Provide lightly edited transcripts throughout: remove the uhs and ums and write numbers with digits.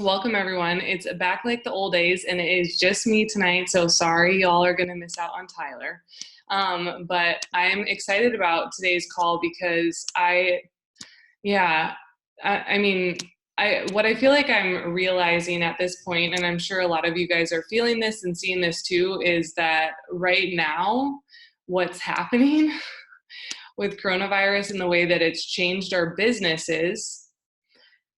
Welcome everyone. It's back like the old days and it is just me tonight. So sorry, y'all are gonna miss out on Tyler. But I'm excited about today's call because yeah, I mean, what I feel like I'm realizing at this point, and I'm sure a lot of you guys are feeling this and seeing this too, is that right now, what's happening with coronavirus and the way that it's changed our businesses,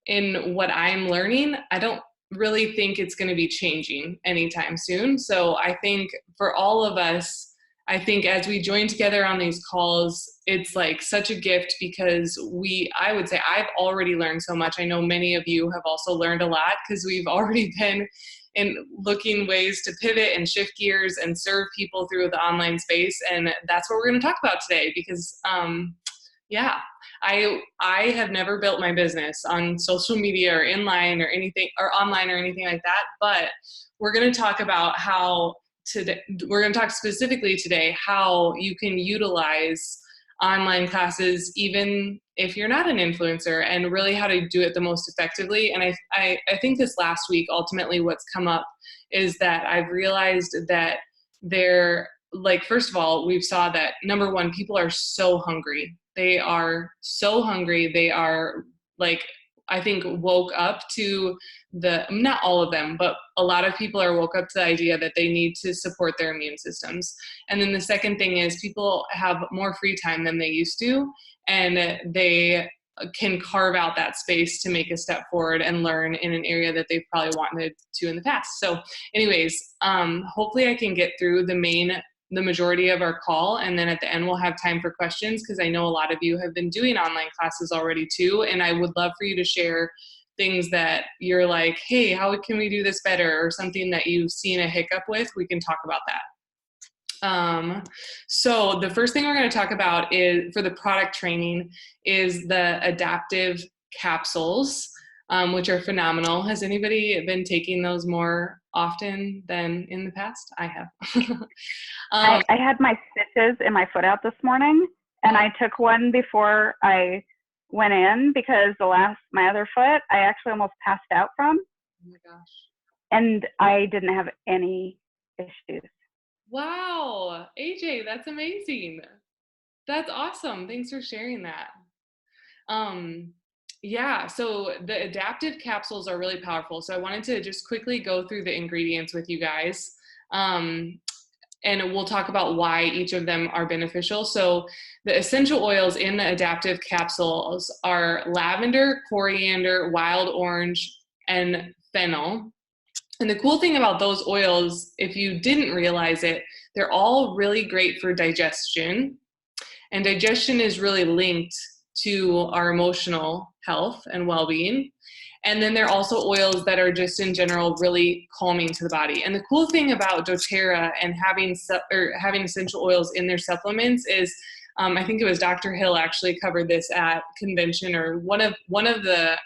in what I'm learning, I don't really think it's going to be changing anytime soon. So I think for all of us, I think as we join together on these calls, it's like such a gift because I would say I've already learned so much. I know many of you have also learned a lot because we've already been in looking ways to pivot and shift gears and serve people through the online space. And that's what we're going to talk about today because, yeah, I have never built my business on social media or inline or anything or online or anything like that, but we're going to talk about we're going to talk specifically today how you can utilize online classes even if you're not an influencer and really how to do it the most effectively. And I think this last week, ultimately what's come up is that I've realized that first of all, we've saw that number one, people are so hungry. They are so hungry. They are I think woke up to not all of them, but a lot of people are woke up to the idea that they need to support their immune systems. And then the second thing is people have more free time than they used to, and they can carve out that space to make a step forward and learn in an area that they've probably wanted to in the past. So anyways, hopefully I can get through the majority of our call. And then at the end, we'll have time for questions because I know a lot of you have been doing online classes already too. And I would love for you to share things that you're like, hey, how can we do this better? Or something that you've seen a hiccup with, we can talk about that. So the first thing we're going to talk about is for the product training is the adaptive capsules, which are phenomenal. Has anybody been taking those more often than in the past? I have. I had my stitches in my foot out this morning, and I took one before I went in because my other foot, I actually almost passed out from. Oh my gosh. And I didn't have any issues. Wow. AJ, that's amazing. That's awesome. Thanks for sharing that. Yeah, so the adaptive capsules are really powerful. So I wanted to just quickly go through the ingredients with you guys. And we'll talk about why each of them are beneficial. So the essential oils in the adaptive capsules are lavender, coriander, wild orange, and fennel. And the cool thing about those oils, if you didn't realize it, they're all really great for digestion. And digestion is really linked to our emotional health and well-being. And then there are also oils that are just in general really calming to the body. And the cool thing about doTERRA and having essential oils in their supplements is, I think it was Dr. Hill actually covered this at convention, or one of the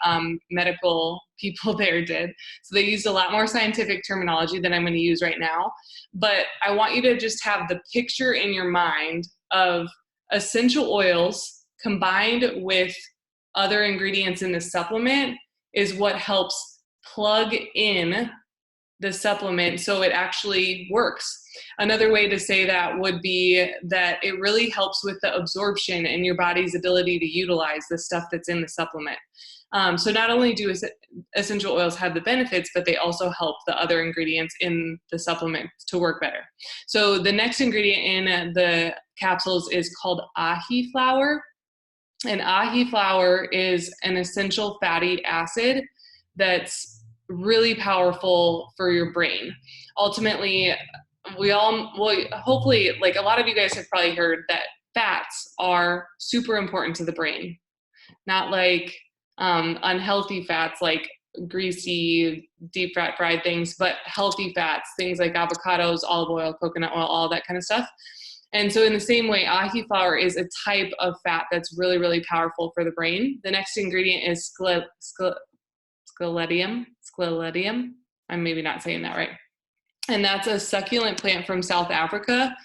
medical people there did. So they used a lot more scientific terminology than I'm going to use right now. But I want you to just have the picture in your mind of essential oils combined with other ingredients in the supplement is what helps plug in the supplement so it actually works. Another way to say that would be that it really helps with the absorption and your body's ability to utilize the stuff that's in the supplement. So not only do essential oils have the benefits, but they also help the other ingredients in the supplement to work better. So the next ingredient in the capsules is called Ahi Flour. And Ahi Flour is an essential fatty acid that's really powerful for your brain. Ultimately, hopefully, like a lot of you guys have probably heard that fats are super important to the brain. Not like unhealthy fats like greasy, deep fat fried things, but healthy fats, things like avocados, olive oil, coconut oil, all that kind of stuff. And so in the same way, Ahi Flour is a type of fat that's really, really powerful for the brain. The next ingredient is sclerotium. I'm maybe not saying that right. And that's a succulent plant from South Africa.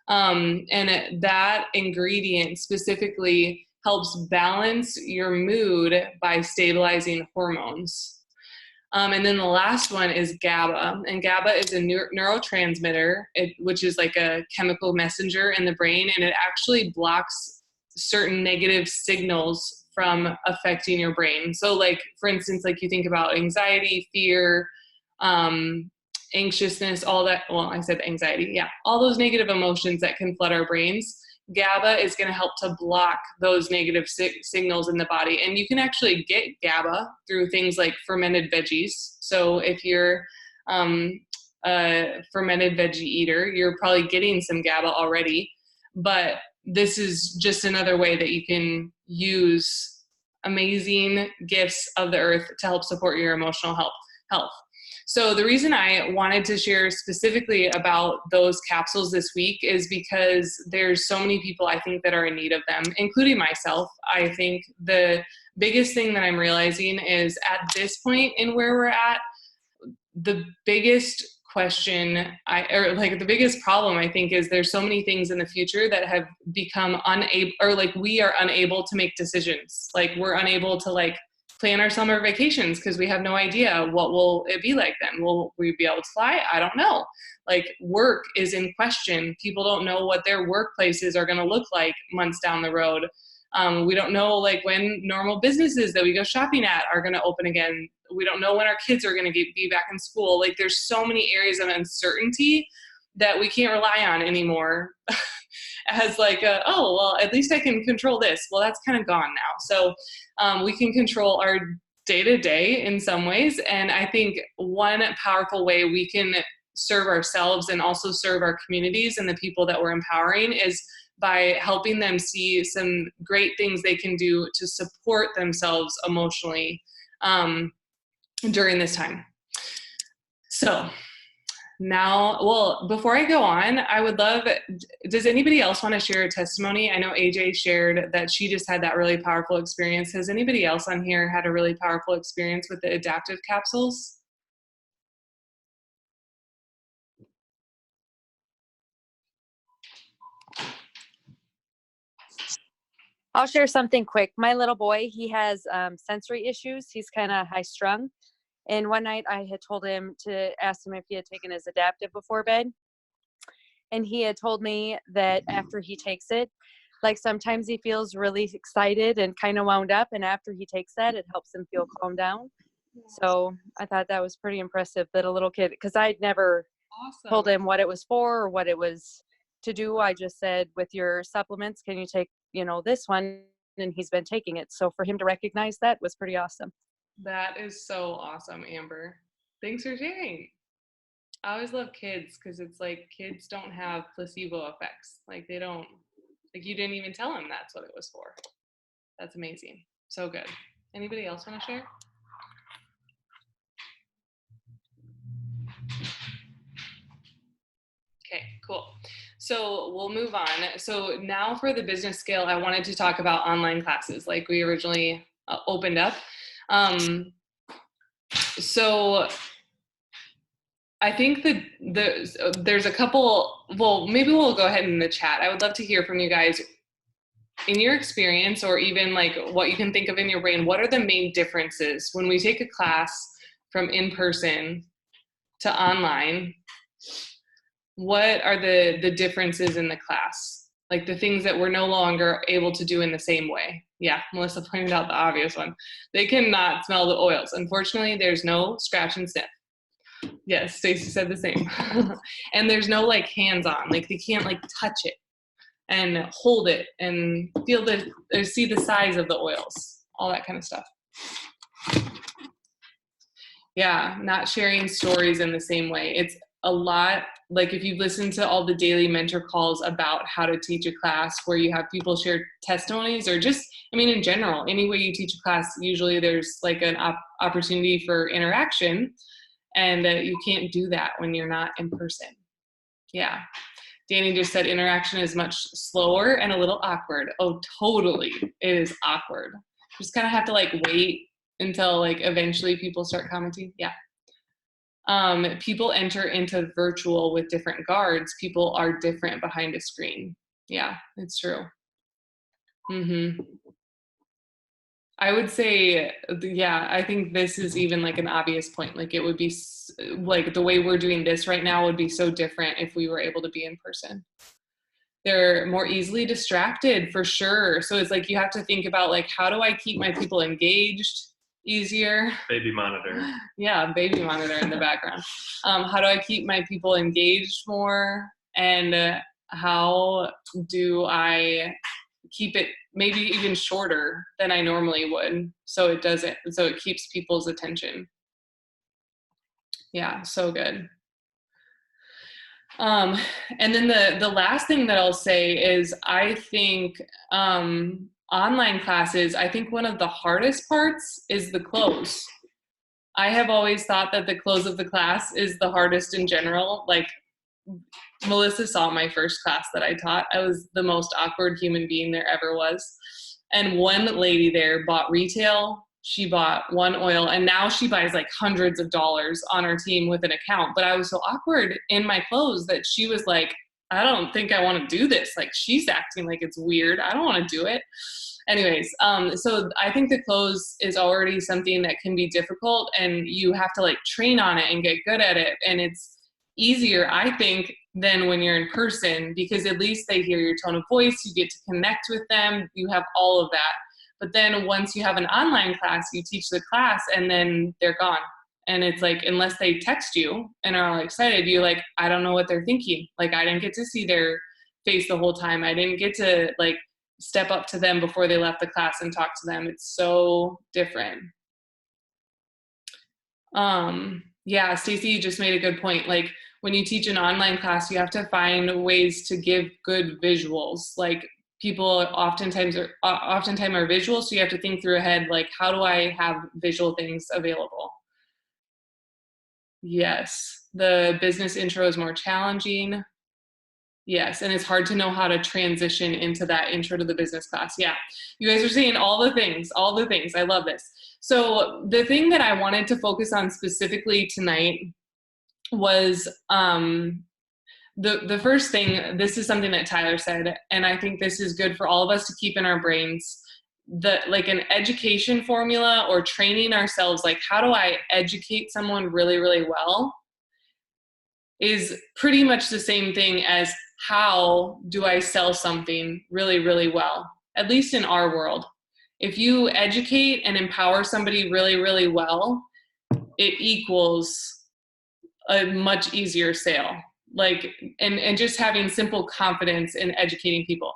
And that ingredient specifically helps balance your mood by stabilizing hormones. And then the last one is GABA, and GABA is a neurotransmitter, which is like a chemical messenger in the brain, and it actually blocks certain negative signals from affecting your brain. So like, for instance, like you think about anxiety, fear, anxiousness, all that. Well, I said anxiety. Yeah. All those negative emotions that can flood our brains. GABA is going to help to block those negative signals in the body. And you can actually get GABA through things like fermented veggies. So if you're a fermented veggie eater, you're probably getting some GABA already. But this is just another way that you can use amazing gifts of the earth to help support your emotional health. So the reason I wanted to share specifically about those capsules this week is because there's so many people I think that are in need of them, including myself. I think the biggest thing that I'm realizing is at this point in where we're at, the biggest question the biggest problem I think is there's so many things in the future that have become unable, or like we are unable to make decisions. Like we're unable to like plan our summer vacations because we have no idea what will it be like then. Will we be able to fly? I don't know. Like work is in question. People don't know what their workplaces are going to look like months down the road. We don't know like when normal businesses that we go shopping at are going to open again. We don't know when our kids are going to be back in school. Like there's so many areas of uncertainty that we can't rely on anymore as like, oh, well, at least I can control this. Well, that's kind of gone now. So we can control our day-to-day in some ways. And I think one powerful way we can serve ourselves and also serve our communities and the people that we're empowering is by helping them see some great things they can do to support themselves emotionally during this time. So now, well, before I go on, I would love, does anybody else want to share a testimony? I know AJ shared that she just had that really powerful experience. Has anybody else on here had a really powerful experience with the adaptive capsules? I'll share something quick. My little boy, he has sensory issues. He's kind of high strung. And one night I had told him to ask him if he had taken his adaptive before bed. And he had told me that after he takes it, like sometimes he feels really excited and kind of wound up. And after he takes that, it helps him feel calmed down. So I thought that was pretty impressive that a little kid, because I'd never told him what it was for or what it was to do. I just said, with your supplements, can you take, this one? And he's been taking it. So for him to recognize that was pretty awesome. That is so awesome, Amber. Thanks for sharing. I always love kids because it's like kids don't have placebo effects. Like they don't, like you didn't even tell them that's what it was for. That's amazing. So good. Anybody else want to share? Okay, cool. So we'll move on. So now for the business scale, I wanted to talk about online classes like we originally opened up. So I think that there's a couple, well, maybe we'll go ahead in the chat. I would love to hear from you guys in your experience, or even like what you can think of in your brain. What are the main differences when we take a class from in-person to online? What are the differences in the class? Like the things that we're no longer able to do in the same way. Yeah, Melissa pointed out the obvious one. They cannot smell the oils. Unfortunately, there's no scratch and sniff. Yes, Stacy said the same. And there's no like hands-on, like they can't like touch it and hold it and feel or see the size of the oils, all that kind of stuff. Yeah, not sharing stories in the same way. It's a lot, like if you've listened to all the daily mentor calls about how to teach a class where you have people share testimonies, or just, I mean, in general, any way you teach a class, usually there's like an opportunity for interaction, and you can't do that when you're not in person. Yeah. Danny just said interaction is much slower and a little awkward. Oh, totally. It is awkward. You just kind of have to like wait until like eventually people start commenting. Yeah. People enter into virtual with different guards. People are different behind a screen. Yeah, it's true. I would say, yeah, I think this is even like an obvious point. Like it would be like the way we're doing this right now would be so different if we were able to be in person. They're more easily distracted for sure. So it's like you have to think about like, how do I keep my people engaged easier? Baby monitor. Yeah, baby monitor in the background. How do I keep my people engaged more? And how do I keep it maybe even shorter than I normally would, so it keeps people's attention. Yeah, so good. And then the last thing that I'll say is I think online classes, I think one of the hardest parts is the close. I have always thought that the close of the class is the hardest in general. Like Melissa saw my first class that I taught. I was the most awkward human being there ever was. And one lady there bought retail. She bought one oil, and now she buys like hundreds of dollars on our team with an account. But I was so awkward in my clothes that she was like, I don't think I want to do this. Like she's acting like it's weird. I don't want to do it. Anyways, so I think the close is already something that can be difficult, and you have to like train on it and get good at it. And it's easier, I think, than when you're in person, because at least they hear your tone of voice, you get to connect with them, you have all of that. But then once you have an online class, you teach the class and then they're gone. And it's like, unless they text you and are all excited, you're like, I don't know what they're thinking. Like, I didn't get to see their face the whole time. I didn't get to like step up to them before they left the class and talk to them. It's so different. Yeah, Stacey, you just made a good point. Like when you teach an online class, you have to find ways to give good visuals. Like people oftentimes are visual, so you have to think through ahead, like how do I have visual things available? Yes, the business intro is more challenging. Yes, and it's hard to know how to transition into that intro to the business class. Yeah, you guys are saying all the things, all the things. I love this. So the thing that I wanted to focus on specifically tonight was the first thing. This is something that Tyler said, and I think this is good for all of us to keep in our brains. Like an education formula or training ourselves, like how do I educate someone really, really well, is pretty much the same thing as how do I sell something really, really well, at least in our world. If you educate and empower somebody really, really well, it equals a much easier sale. Like, and just having simple confidence in educating people.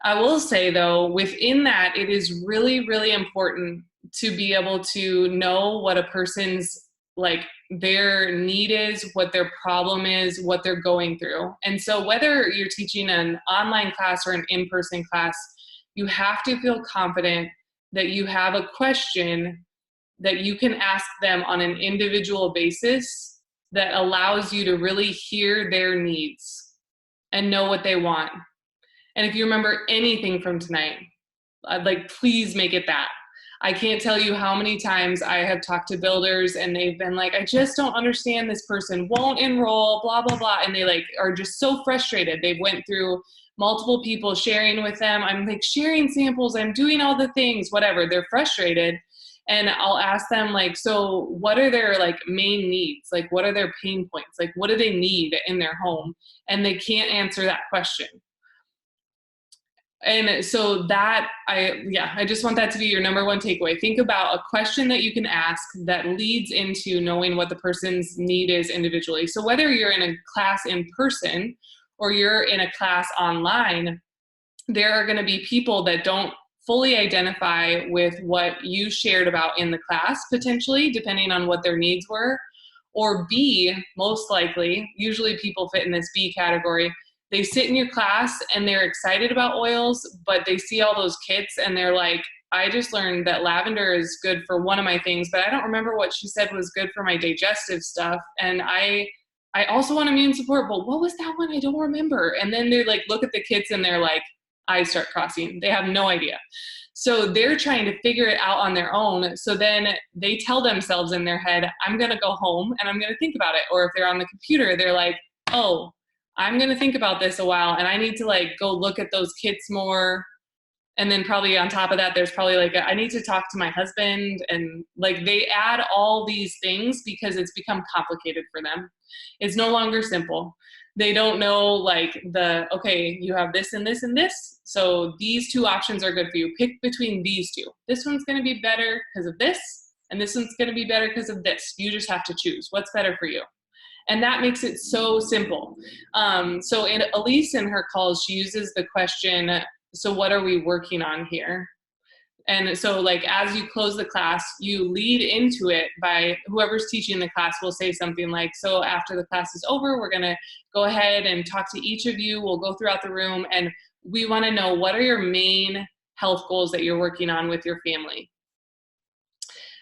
I will say though, within that, it is really, really important to be able to know what a person's like their need is, what their problem is, what they're going through. And so whether you're teaching an online class or an in-person class, you have to feel confident that you have a question that you can ask them on an individual basis that allows you to really hear their needs and know what they want. And if you remember anything from tonight, I'd like, please make it that. I can't tell you how many times I have talked to builders and they've been like, I just don't understand, this person won't enroll, blah, blah, blah. And they like are just so frustrated. They went through multiple people sharing with them. I'm like sharing samples, I'm doing all the things, whatever. They're frustrated. And I'll ask them like, so what are their like main needs? Like, what are their pain points? Like, what do they need in their home? And they can't answer that question. And so that, I just want that to be your number one takeaway. Think about a question that you can ask that leads into knowing what the person's need is individually. So whether you're in a class in person or you're in a class online, there are going to be people that don't fully identify with what you shared about in the class, potentially, depending on what their needs were. Or B, most likely, usually people fit in this B category, they sit in your class and they're excited about oils, but they see all those kits and they're like, I just learned that lavender is good for one of my things, but I don't remember what she said was good for my digestive stuff. And I also want immune support, but what was that one? I don't remember. And then they like look at the kits and they're like, eyes start crossing. They have no idea. So they're trying to figure it out on their own. So then they tell themselves in their head, I'm going to go home and I'm going to think about it. Or if they're on the computer, they're like, oh, I'm going to think about this a while and I need to like go look at those kits more And then probably on top of that, there's probably like, I need to talk to my husband. And like they add all these things because it's become complicated for them. It's no longer simple. They don't know like okay, you have this and this and this. So these two options are good for you. Pick between these two. This one's going to be better because of this. And this one's going to be better because of this. You just have to choose what's better for you. And that makes it so simple. So Elise in her calls, she uses the question, so what are we working on here? And so like, as you close the class, you lead into it by whoever's teaching the class will say something like, so after the class is over, we're gonna go ahead and talk to each of you. We'll go throughout the room and we wanna know what are your main health goals that you're working on with your family.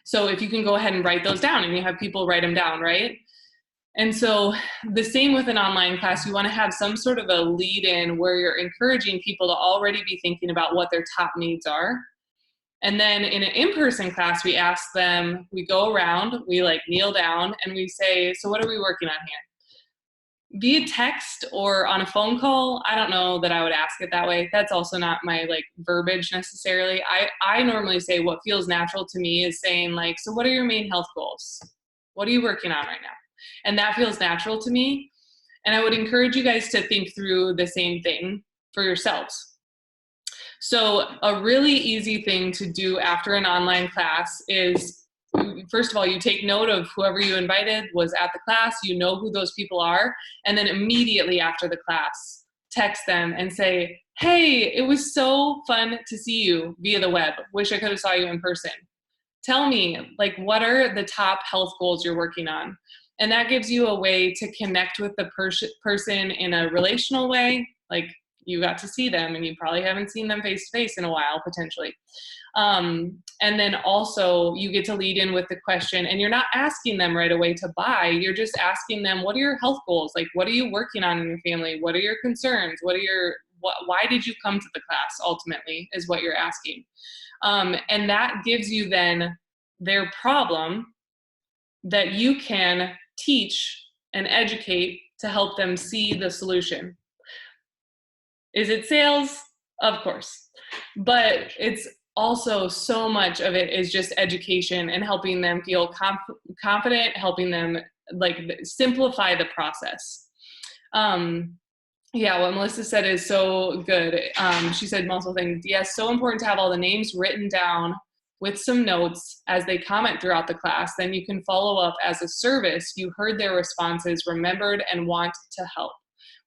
So if you can go ahead and write those down, and you have people write them down, right? And so the same with an online class, you want to have some sort of a lead in where you're encouraging people to already be thinking about what their top needs are. And then in an in-person class, we ask them, we go around, we like kneel down and we say, so what are we working on here? Via text or on a phone call, I don't know that I would ask it that way. That's also not my like verbiage necessarily. I normally say what feels natural to me is saying like, so what are your main health goals? What are you working on right now? And that feels natural to me. And I would encourage you guys to think through the same thing for yourselves. So a really easy thing to do after an online class is, first of all, you take note of whoever you invited was at the class, you know who those people are, and then immediately after the class, text them and say, hey, it was so fun to see you via the web. Wish I could have saw you in person. Tell me, like, what are the top health goals you're working on? And that gives you a way to connect with the person in a relational way. Like you got to see them and you probably haven't seen them face to face in a while, potentially. And then also you get to lead in with the question, and you're not asking them right away to buy. You're just asking them, what are your health goals? Like, what are you working on in your family? What are your concerns? Why did you come to the class ultimately is what you're asking. And that gives you then their problem that you can teach and educate to help them see the solution. Is it sales? Of course. But it's also so much of it is just education and helping them feel confident, helping them like simplify the process. Yeah, what Melissa said is so good. She said multiple things. Yes, so important to have all the names written down with some notes as they comment throughout the class. Then you can follow up as a service. You heard their responses, remembered, and want to help,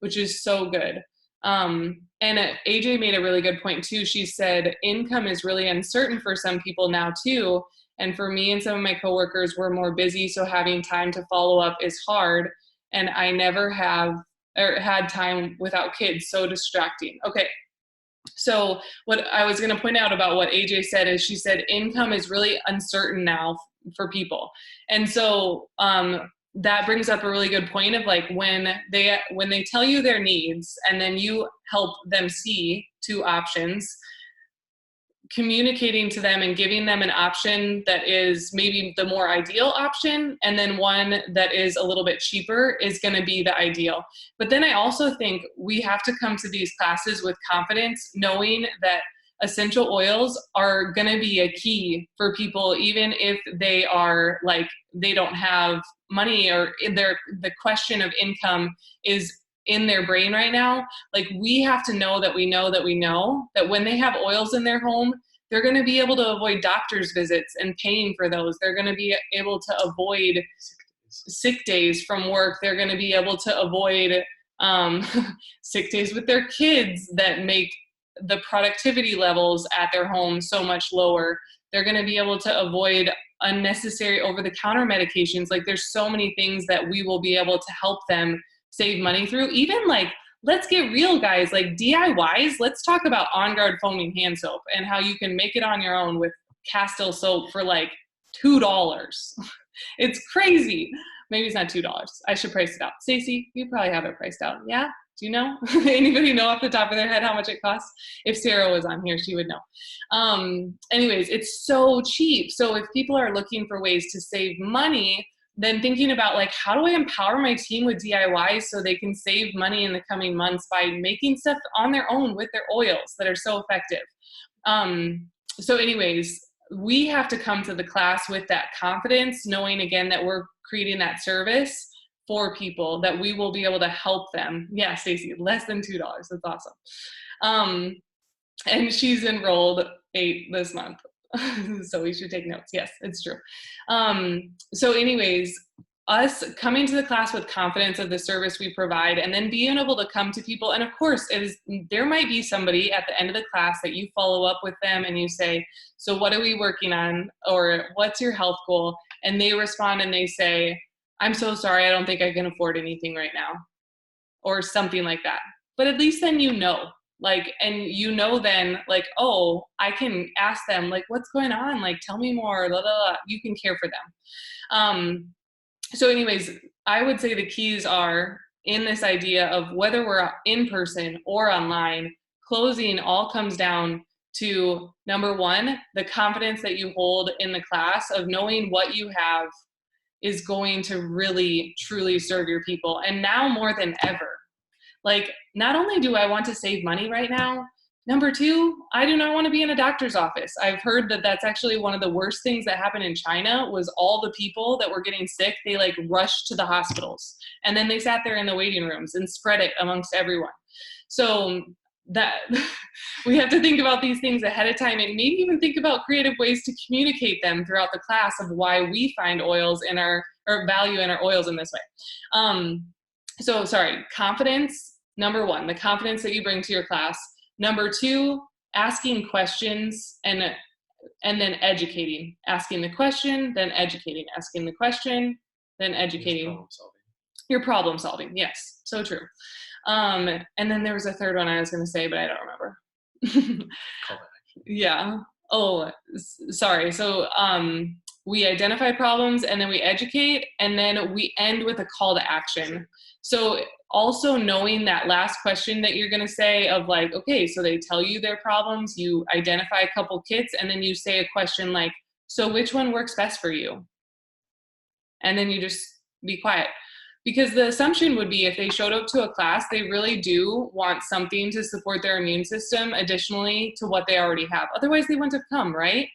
which is so good. And AJ made a really good point too. She said income is really uncertain for some people now too. And for me and some of my coworkers, we're more busy, so having time to follow up is hard. And I never have or had time without kids, so distracting. Okay. So what I was going to point out about what AJ said is she said income is really uncertain now for people. And so that brings up a really good point of like when they tell you their needs and then you help them see two options, communicating to them and giving them an option that is maybe the more ideal option, and then one that is a little bit cheaper is going to be the ideal. But then I also think we have to come to these classes with confidence, knowing that essential oils are going to be a key for people, even if they are like, they don't have money or the question of income is in their brain right now. Like we have to know that we know that we know that when they have oils in their home, they're going to be able to avoid doctor's visits and paying for those. They're going to be able to avoid sick days from work. They're going to be able to avoid sick days with their kids that make the productivity levels at their home so much lower. They're going to be able to avoid unnecessary over-the-counter medications. Like there's so many things that we will be able to help them save money through. Even like, let's get real, guys, like DIYs. Let's talk about On Guard foaming hand soap and how you can make it on your own with Castile soap for like $2. It's crazy. Maybe it's not $2. I should price it out. Stacey, you probably have it priced out. Yeah? Do you know? Anybody know off the top of their head how much it costs? If Sarah was on here, she would know. Anyways, it's so cheap. So if people are looking for ways to save money, then thinking about like, how do I empower my team with DIYs so they can save money in the coming months by making stuff on their own with their oils that are so effective? So anyways, we have to come to the class with that confidence, knowing again that we're creating that service for people, that we will be able to help them. Yeah, Stacy, less than $2. That's awesome. And she's enrolled 8 this month. So we should take notes. Yes, it's true. So anyways, us coming to the class with confidence of the service we provide, and then being able to come to people. And of course, there might be somebody at the end of the class that you follow up with them and you say, so what are we working on? Or what's your health goal? And they respond and they say, I'm so sorry, I don't think I can afford anything right now, or something like that. But at least then you know, like, and you know then, like, oh, I can ask them, like, what's going on? Like, tell me more, blah, blah, blah. You can care for them. So anyways, I would say the keys are in this idea of whether we're in person or online, closing all comes down to, number one, the confidence that you hold in the class of knowing what you have is going to really, truly serve your people. And now more than ever, like, not only do I want to save money right now, number two, I do not want to be in a doctor's office. I've heard that that's actually one of the worst things that happened in China was all the people that were getting sick, they like rushed to the hospitals. And then they sat there in the waiting rooms and spread it amongst everyone. So that we have to think about these things ahead of time, and maybe even think about creative ways to communicate them throughout the class of why we find oils in our, or value in our oils in this way. So sorry, confidence, number one, the confidence that you bring to your class. Number two, asking questions and then educating. Asking the question, then educating. Asking the question, then educating. Your problem solving. Yes, so true. And then there was a third one I was going to say, but I don't remember. Yeah. Oh, sorry. So we identify problems, and then we educate, and then we end with a call to action. So also knowing that last question that you're going to say of like, okay, so they tell you their problems, you identify a couple kits, and then you say a question like, so which one works best for you? And then you just be quiet. Because the assumption would be if they showed up to a class, they really do want something to support their immune system additionally to what they already have. Otherwise, they wouldn't have come, right?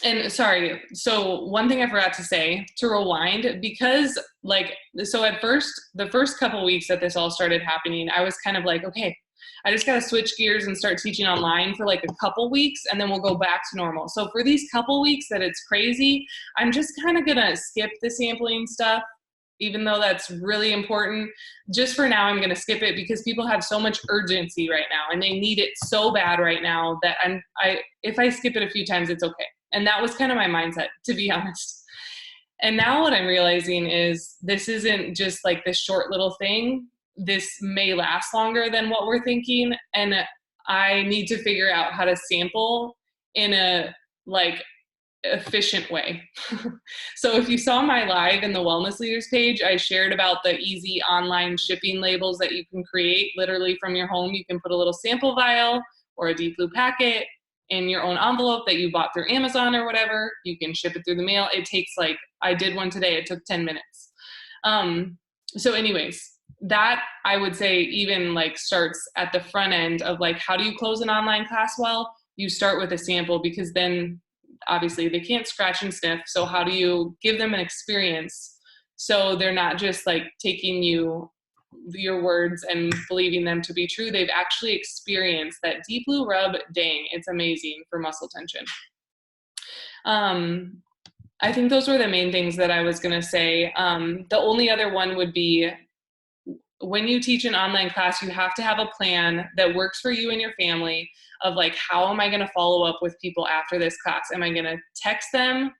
And sorry, so one thing I forgot to say, to rewind, because like, so at first, the first couple weeks that this all started happening, I was kind of like, okay, I just got to switch gears and start teaching online for like a couple weeks, and then we'll go back to normal. So for these couple weeks that it's crazy, I'm just kind of going to skip the sampling stuff, even though that's really important. Just for now, I'm going to skip it because people have so much urgency right now and they need it so bad right now that if I skip it a few times, it's okay. And that was kind of my mindset, to be honest. And now what I'm realizing is this isn't just like this short little thing. This may last longer than what we're thinking. And I need to figure out how to sample in a like efficient way. So if you saw my live in the Wellness Leaders page, I shared about the easy online shipping labels that you can create literally from your home. You can put a little sample vial or a deep blue packet in your own envelope that you bought through Amazon or whatever. You can ship it through the mail. It takes like, I did one today, it took 10 minutes. So anyways, that I would say even like starts at the front end of like, how do you close an online class? Well, you start with a sample, because then obviously they can't scratch and sniff. So how do you give them an experience so they're not just like taking your words and believing them to be true? They've actually experienced that deep blue rub. Dang, it's amazing for muscle tension. I think those were the main things that I was going to say. The only other one would be, when you teach an online class, you have to have a plan that works for you and your family of like, how am I going to follow up with people after this class? Am I going to text them?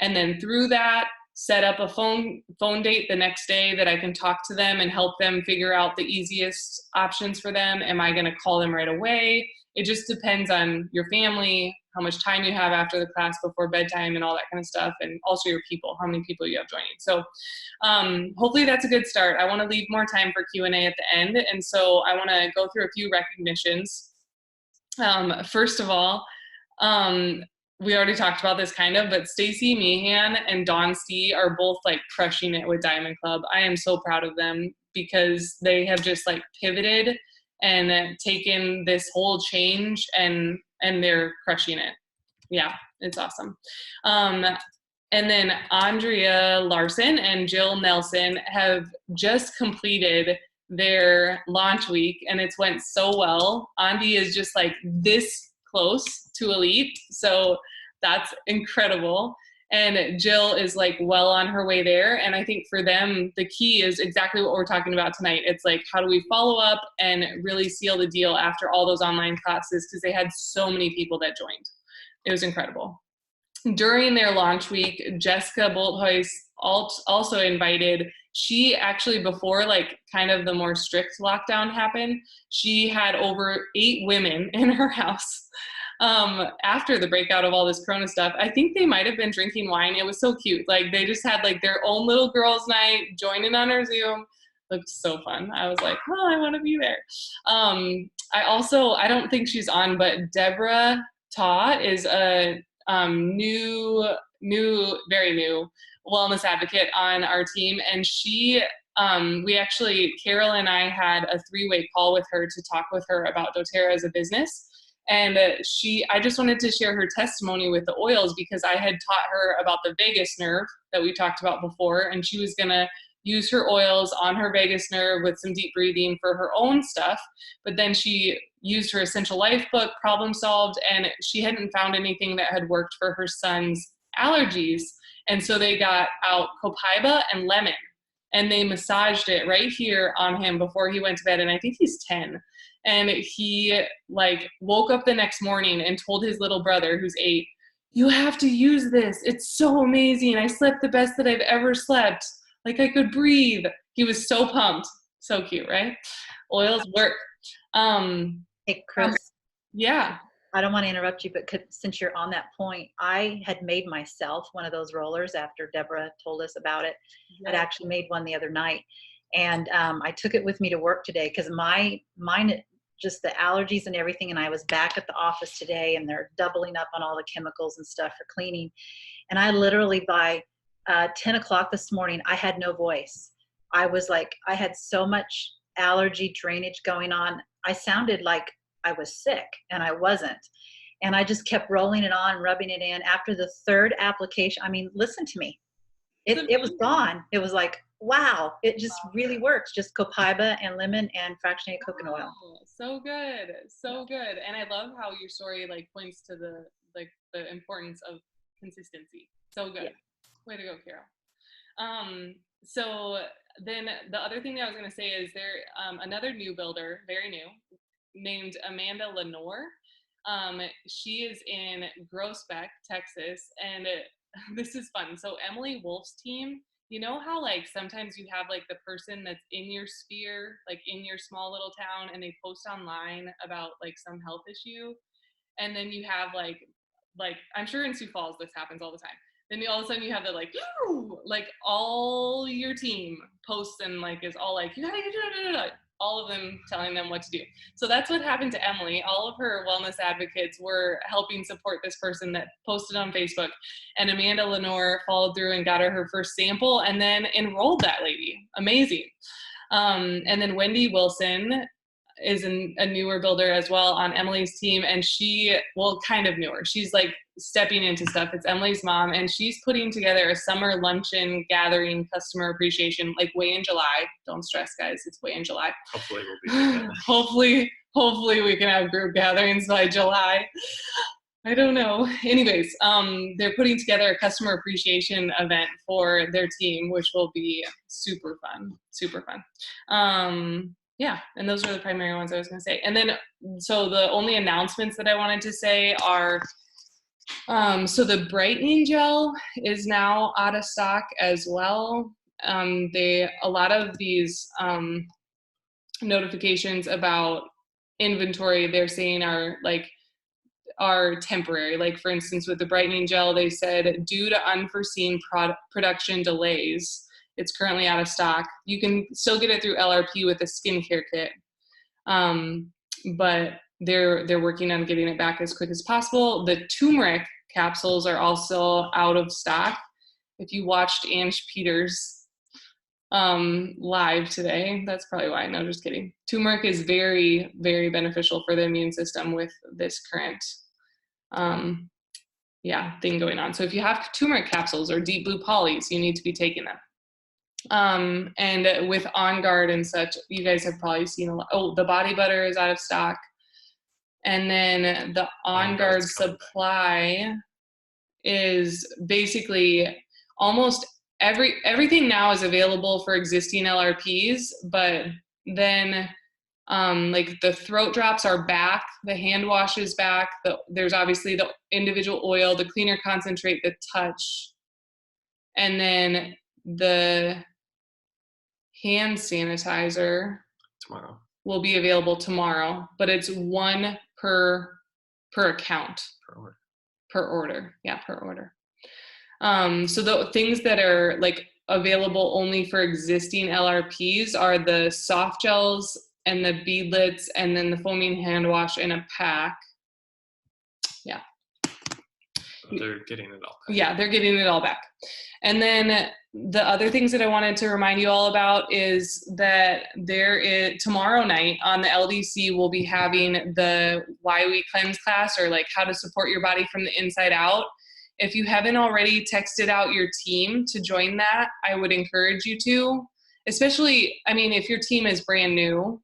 And then through that, set up a phone date the next day that I can talk to them and help them figure out the easiest options for them. Am I going to call them right away? It just depends on your family, how much time you have after the class before bedtime and all that kind of stuff. And also your people, how many people you have joining. So hopefully that's a good start. I want to leave more time for Q&A at the end. And so I want to go through a few recognitions. First of all, we already talked about this kind of, but Stacy Meehan and Dawn C are both like crushing it with Diamond Club. I am so proud of them because they have just like pivoted and taken this whole change, and they're crushing it. Yeah, it's awesome. And then Andrea Larson and Jill Nelson have just completed their launch week, and it's went so well. Andi is just like this close to elite, so that's incredible. And Jill is like well on her way there. And I think for them, the key is exactly what we're talking about tonight. It's like, how do we follow up and really seal the deal after all those online classes? Because they had so many people that joined. It was incredible. During their launch week, Jessica Bolthuis also invited, she actually, before like kind of the more strict lockdown happened, she had over 8 women in her house. After the breakout of all this Corona stuff, I think they might have been drinking wine. It was so cute. Like they just had like their own little girls' night, joining on our Zoom. Looked so fun. I was like, oh, I want to be there. I don't think she's on, but Deborah Ta is a very new wellness advocate on our team. And she, Carol and I had a 3-way call with her to talk with her about doTERRA as a business. And I just wanted to share her testimony with the oils, because I had taught her about the vagus nerve that we talked about before. And she was going to use her oils on her vagus nerve with some deep breathing for her own stuff. But then she used her Essential Life book, problem solved, and she hadn't found anything that had worked for her son's allergies. And so they got out copaiba and lemon, and they massaged it right here on him before he went to bed. And I think he's 10. And he like woke up the next morning and told his little brother, who's 8, you have to use this. It's so amazing. I slept the best that I've ever slept. Like I could breathe. He was so pumped. So cute, right? Oils work. Hey, Chris. Yeah. I don't want to interrupt you, but since you're on that point, I had made myself one of those rollers after Deborah told us about it. Yeah. I'd actually made one the other night, and I took it with me to work today because mine, just the allergies and everything, and I was back at the office today, and they're doubling up on all the chemicals and stuff for cleaning. And I literally, by 10 o'clock this morning, I had no voice. I was like, I had so much allergy drainage going on. I sounded like I was sick, and I wasn't. And I just kept rolling it on, rubbing it in. After the 3rd application, I mean, listen to me. It was gone. It was like, wow, it just really works. Just copaiba and lemon and fractionated coconut oil. So good. So good. And I love how your story like points to the importance of consistency. So good. Yeah. Way to go, Carol. So then the other thing that I was going to say is there another new builder, very new, named Amanda Lenore. She is in Groesbeck, Texas, and this is fun. So Emily Wolf's team, you know how like sometimes you have like the person that's in your sphere, like in your small little town, and they post online about like some health issue, and then you have like I'm sure in Sioux Falls this happens all the time. Then all of a sudden you have the like all your team posts and like is all like, you gotta do all of them telling them what to do. So that's what happened to Emily. All of her wellness advocates were helping support this person that posted on Facebook. And Amanda Lenore followed through and got her first sample and then enrolled that lady. Amazing. And then Wendy Wilson is a newer builder as well on Emily's team. And kind of newer. She's like stepping into stuff. It's Emily's mom, and she's putting together a summer luncheon gathering customer appreciation, like way in July. Don't stress, guys. It's way in July. Hopefully we'll be hopefully we can have group gatherings by July. I don't know. Anyways, they're putting together a customer appreciation event for their team, which will be super fun. Yeah, and those are the primary ones I was going to say. And then, so the only announcements that I wanted to say are, so the brightening gel is now out of stock as well. A lot of these notifications about inventory, they're saying are temporary. Like for instance, with the brightening gel, they said due to unforeseen production delays, it's currently out of stock. You can still get it through LRP with a skincare kit, but they're working on getting it back as quick as possible. The turmeric capsules are also out of stock. If you watched Ange Peters' live today. That's probably why. No, just kidding. Turmeric is very, very beneficial for the immune system with this current thing going on. So if you have turmeric capsules or deep blue polys, you need to be taking them. And with On Guard and such, you guys have probably seen a lot. Oh, the body butter is out of stock. And then the On Guard supply is basically almost everything now is available for existing LRPs, but then like the throat drops are back, the hand wash is back, there's obviously the individual oil, the cleaner concentrate, the touch, and then the hand sanitizer tomorrow will be available tomorrow, but it's one per account. Per order. Yeah, per order. So the things that are like available only for existing LRPs are the soft gels and the beadlets and then the foaming hand wash in a pack. Yeah. They're getting it all back. Yeah, they're getting it all back. And then the other things that I wanted to remind you all about is that tomorrow night on the LDC, we'll be having the Why We Cleanse class, or like how to support your body from the inside out. If you haven't already texted out your team to join that, I would encourage you to, especially, I mean, if your team is brand new,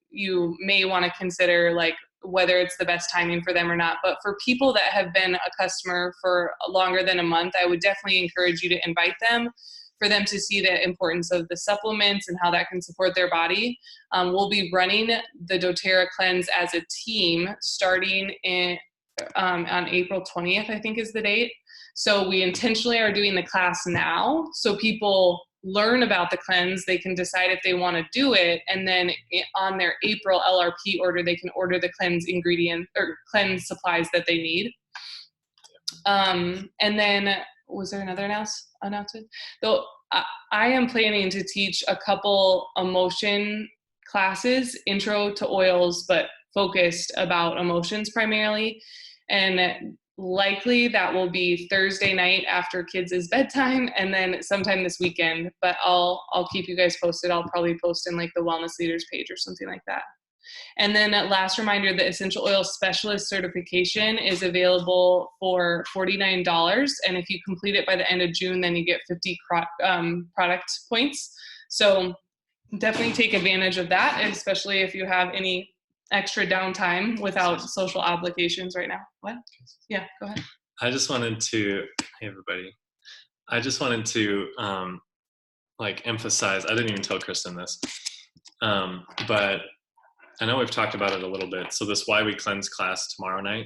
you may want to consider like whether it's the best timing for them or not. But for people that have been a customer for longer than a month, I would definitely encourage you to invite them for them to see the importance of the supplements and how that can support their body. We'll be running the doTERRA cleanse as a team starting on April 20th, I think is the date. So we intentionally are doing the class now so people learn about the cleanse, they can decide if they want to do it, and then on their April LRP order, they can order the cleanse ingredient or cleanse supplies that they need. And then, was there another announcement? Though I am planning to teach a couple emotion classes, intro to oils, but focused about emotions primarily. And likely that will be Thursday night after kids' bedtime, and then sometime this weekend, but I'll keep you guys posted. I'll probably post in like the Wellness Leaders page or something like that. And then last reminder, the Essential Oil Specialist certification is available for $49. And if you complete it by the end of June, then you get 50 product points. So definitely take advantage of that, especially if you have any extra downtime without social obligations right now. What? Yeah, go ahead. Hey everybody. I just wanted to emphasize, I didn't even tell Kristen this, but I know we've talked about it a little bit. So this Why We Cleanse class tomorrow night,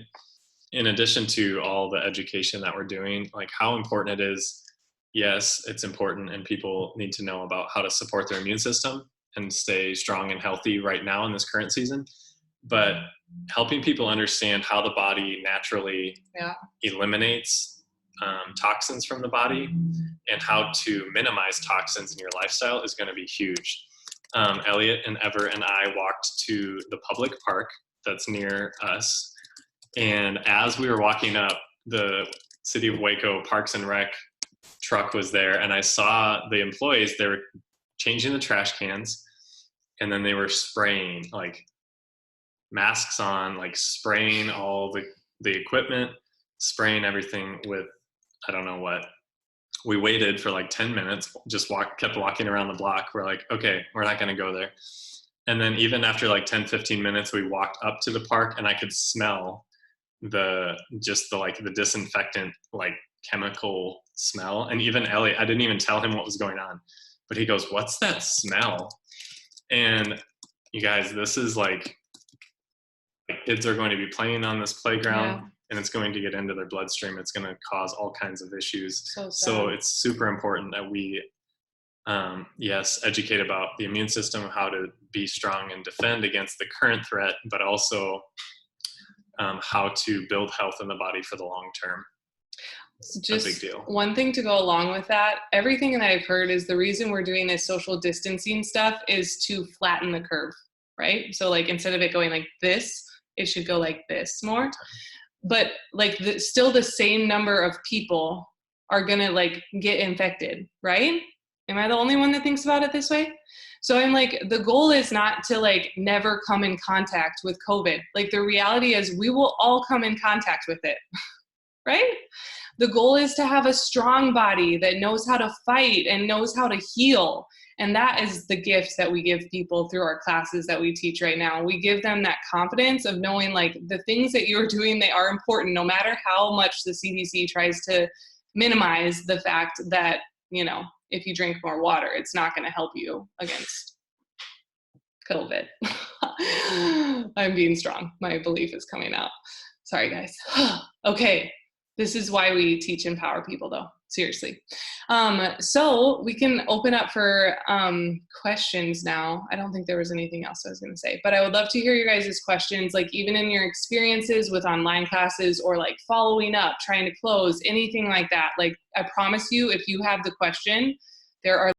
in addition to all the education that we're doing, like how important it is. Yes, it's important, and people need to know about how to support their immune system and stay strong and healthy right now in this current season. But helping people understand how the body naturally eliminates toxins from the body and how to minimize toxins in your lifestyle is going to be huge. Elliot and Ever and I walked to the public park that's near us. And as we were walking up, the City of Waco Parks and Rec truck was there. And I saw the employees, they were changing the trash cans. And then they were spraying, like masks on, like spraying all the equipment, spraying everything with, I don't know what. We waited for like 10 minutes, just kept walking around the block. We're like, okay, we're not going to go there. And then even after like 10, 15 minutes, we walked up to the park and I could smell the disinfectant, like chemical smell. And even Elliot, I didn't even tell him what was going on, but he goes, "What's that smell?" And you guys, this is like kids are going to be playing on this playground and it's going to get into their bloodstream. It's going to cause all kinds of issues. So it's super important that we, educate about the immune system, how to be strong and defend against the current threat, but also how to build health in the body for the long term. Just a big deal. One thing to go along with that, everything that I've heard is the reason we're doing this social distancing stuff is to flatten the curve, right? So like instead of it going like this, it should go like this more. But like still the same number of people are gonna like get infected, right? Am I the only one that thinks about it this way? So I'm like, the goal is not to like never come in contact with COVID. Like the reality is we will all come in contact with it, right? The goal is to have a strong body that knows how to fight and knows how to heal. And that is the gift that we give people through our classes that we teach right now. We give them that confidence of knowing like the things that you're doing, they are important, no matter how much the CDC tries to minimize the fact that, you know, if you drink more water, it's not going to help you against COVID. I'm being strong. My belief is coming out. Sorry, guys. Okay. This is why we teach empower people, though. Seriously. So we can open up for questions now. I don't think there was anything else I was going to say, but I would love to hear your guys' questions, like even in your experiences with online classes or like following up, trying to close, anything like that. Like I promise you, if you have the question, there are